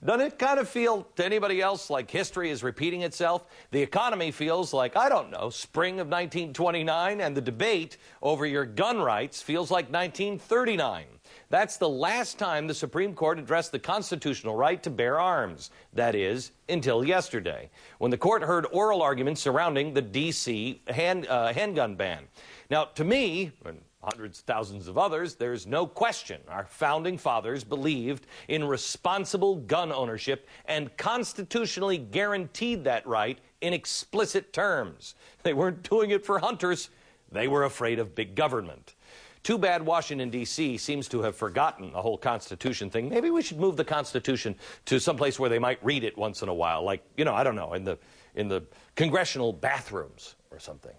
Doesn't it kind of feel to anybody else like history is repeating itself? The economy feels like, I don't know, spring of 1929, and the debate over your gun rights feels like 1939. That's the last time the Supreme Court addressed the constitutional right to bear arms. That is, until yesterday, when the court heard oral arguments surrounding the D.C. handgun ban. Now, to me, and hundreds, thousands of others, there's no question our founding fathers believed in responsible gun ownership and constitutionally guaranteed that right in explicit terms. They weren't doing it for hunters. They were afraid of big government. Too bad Washington, D.C. seems to have forgotten the whole Constitution thing. Maybe we should move the Constitution to someplace where they might read it once in a while, like, you know, I don't know, in the congressional bathrooms or something.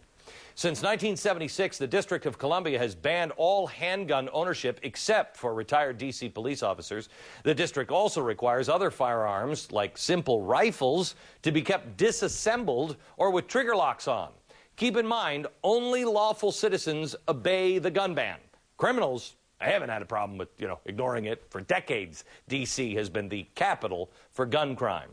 Since 1976, the District of Columbia has banned all handgun ownership except for retired D.C. police officers. The district also requires other firearms, like simple rifles, to be kept disassembled or with trigger locks on. Keep in mind, only lawful citizens obey the gun ban. Criminals, I haven't had a problem with, ignoring it. For decades, D.C. has been the capital for gun crime.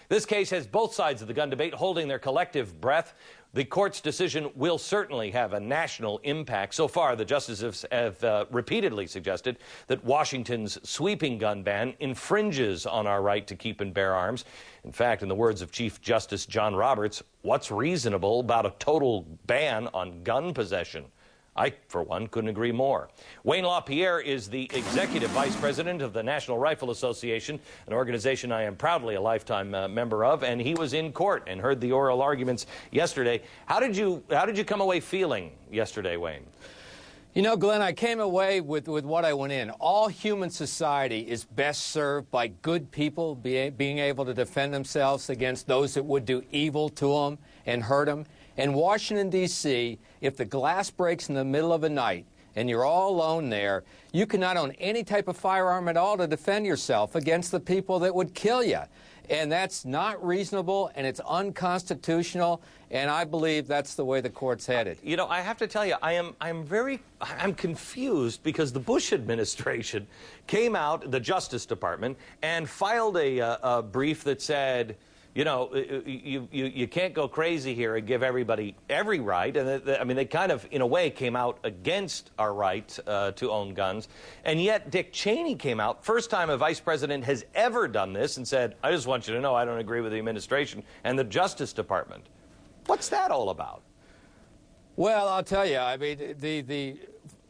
This case has both sides of the gun debate holding their collective breath. The court's decision will certainly have a national impact. So far, the justices have repeatedly suggested that Washington's sweeping gun ban infringes on our right to keep and bear arms. In fact, in the words of Chief Justice John Roberts, what's reasonable about a total ban on gun possession? I, for one, couldn't agree more. Wayne LaPierre is the executive vice president of the National Rifle Association, an organization I am proudly a lifetime member of, and he was in court and heard the oral arguments yesterday. How did you come away feeling yesterday, Wayne? You know, Glenn, I came away with what I went in. All human society is best served by good people being able to defend themselves against those that would do evil to them and hurt them. In Washington, D.C., if the glass breaks in the middle of the night and you're all alone there, you cannot own any type of firearm at all to defend yourself against the people that would kill you. And that's not reasonable, and it's unconstitutional, and I believe that's the way the court's headed. You know, I have to tell you, I'm confused because the Bush administration came out, the Justice Department, and filed a brief that said, you can't go crazy here and give everybody every right. And they kind of, in a way, came out against our right to own guns. And yet Dick Cheney came out, first time a vice president has ever done this, and said, I just want you to know I don't agree with the administration and the Justice Department. What's that all about? Well, I'll tell you, I mean,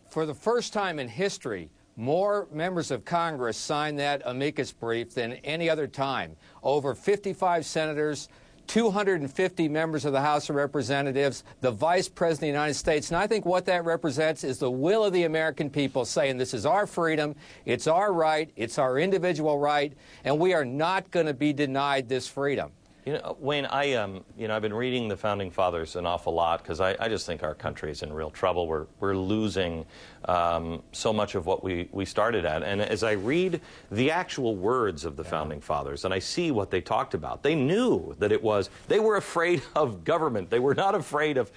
for the first time in history, more members of Congress signed that amicus brief than any other time. Over 55 senators, 250 members of the House of Representatives, the Vice President of the United States. And I think what that represents is the will of the American people saying this is our freedom, it's our right, it's our individual right, and we are not going to be denied this freedom. You know, Wayne, I've been reading the Founding Fathers an awful lot because I just think our country is in real trouble. We're losing so much of what we started at. And as I read the actual words of the Founding Fathers and I see what they talked about, they knew that they were afraid of government. They were not afraid of,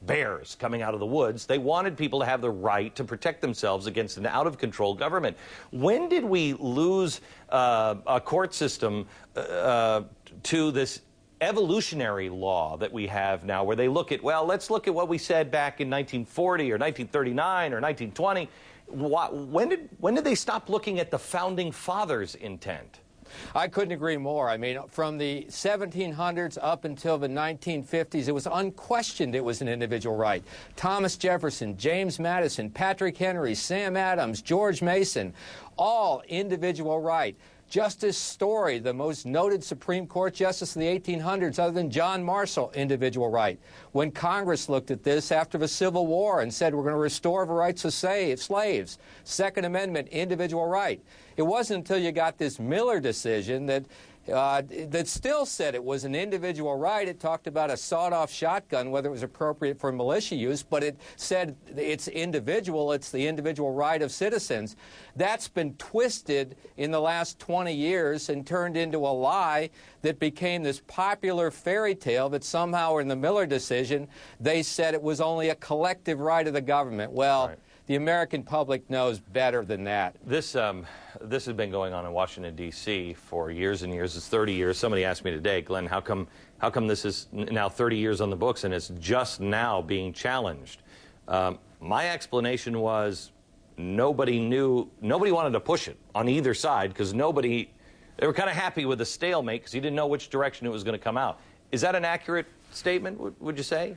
bears coming out of the woods. They wanted people to have the right to protect themselves against an out-of-control government. When did we lose a court system to this evolutionary law that we have now, where they look at, well, let's look at what we said back in 1940 or 1939 or 1920. When did they stop looking at the Founding Fathers' intent? I couldn't agree more. I mean, from the 1700s up until the 1950s, it was unquestioned it was an individual right. Thomas Jefferson, James Madison, Patrick Henry, Sam Adams, George Mason, all individual right. Justice Story, the most noted Supreme Court justice of the 1800s, other than John Marshall, individual right. When Congress looked at this after the Civil War and said we're going to restore the rights of slaves, Second Amendment, individual right. It wasn't until you got this Miller decision that still said it was an individual right. It talked about a sawed-off shotgun, whether it was appropriate for militia use, but it said it's individual, it's the individual right of citizens. That's been twisted in the last 20 years and turned into a lie that became this popular fairy tale that somehow in the Miller decision they said it was only a collective right of the government. Well, right. The American public knows better than that. this has been going on in Washington, D.C. for years and years. It's 30 years. Somebody asked me today, Glenn, how come this is now 30 years on the books and it's just now being challenged? My explanation was nobody wanted to push it on either side because they were kind of happy with the stalemate because you didn't know which direction it was going to come out. Is that an accurate statement, would you say?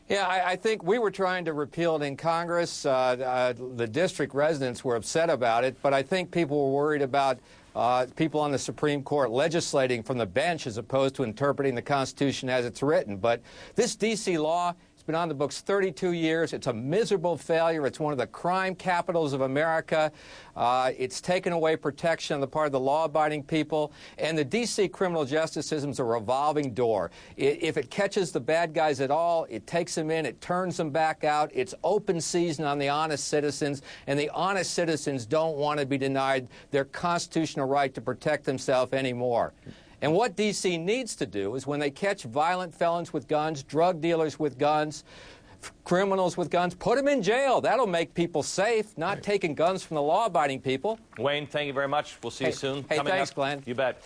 Yeah, I think we were trying to repeal it in Congress. The district residents were upset about it, but I think people were worried about people on the Supreme Court legislating from the bench as opposed to interpreting the Constitution as it's written. But this D.C. law, it's been on the books 32 years. It's a miserable failure. It's one of the crime capitals of America. It's taken away protection on the part of the law-abiding people. And the D.C. criminal justice system is a revolving door. If it catches the bad guys at all, it takes them in, it turns them back out. It's open season on the honest citizens, and the honest citizens don't want to be denied their constitutional right to protect themselves anymore. And what D.C. needs to do is when they catch violent felons with guns, drug dealers with guns, criminals with guns, put them in jail. That'll make people safe, not taking guns from the law-abiding people. Wayne, thank you very much. We'll see you soon. Hey, thanks, Glenn. You bet.